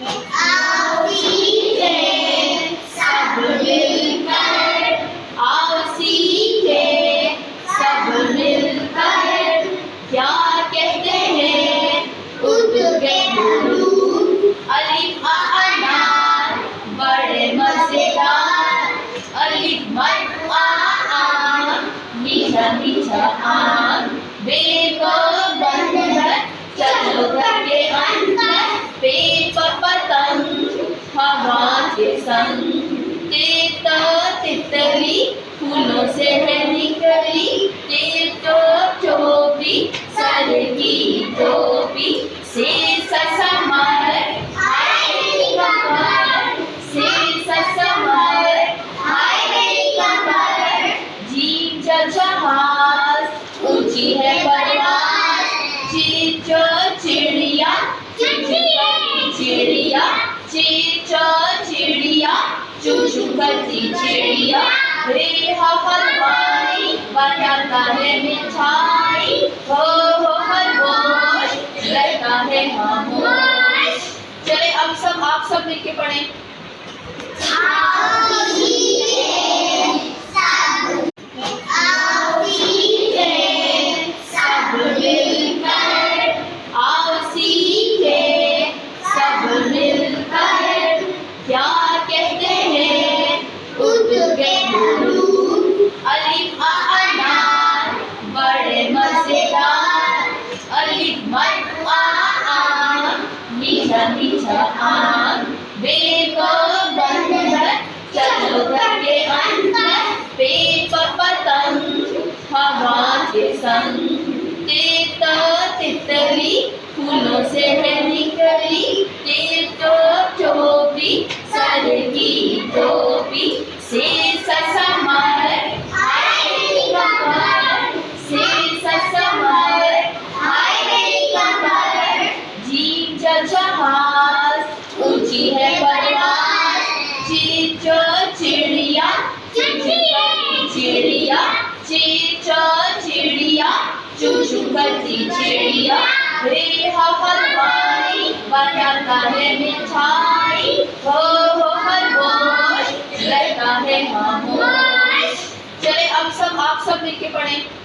आओ सीखे सब मिलकर, आओ सीखे सब मिलकर, क्या कहते हैं उनके गुरु, अलिफ अनार बड़े मजेदार, अलिफ मत आ मीठा मीठा आम, बेल को बंद कर चलो घर के अंदर, पेट पर पतंग हवा के संग, तीतो तितली फूलों से है निकली, तीतो टोपी सर की टोपी, से समर हाय कमर, से समर हाय कमर, जीव जहाज ऊंची है परवाज़, चीचो चिड़िया चिड़िया, चीचो चिड़िया चू चू करती चिड़िया, रे हलवाई बनाता है मिठाई, हो खरगोश रहता है खामोश। चले अब सब आप सब मिलके पढ़ें। क्या कहते हैं उनके गुरु, अलिफ अनार बड़े मजेदार, अलिफ मत आ मीठा मीठा आम, बेल को बंद कर चलो घर के अंदर, पेट पर पतंग हवा के संग, तीतो तितली फूलों से है निकली, तीतो टोपी सर की टोपी, से समर हाय कमर, से समर हाय कमर, जीव जहाज ऊंची है परवाज़, चीचो चिड़िया चिड़िया, चीचो चिड़िया चू चू करती चिड़िया, रे हलवाई बनाता है मिठाई, हो खरगोश रहता है खामोश। चले अब सब आप सब मिलके पढ़ें।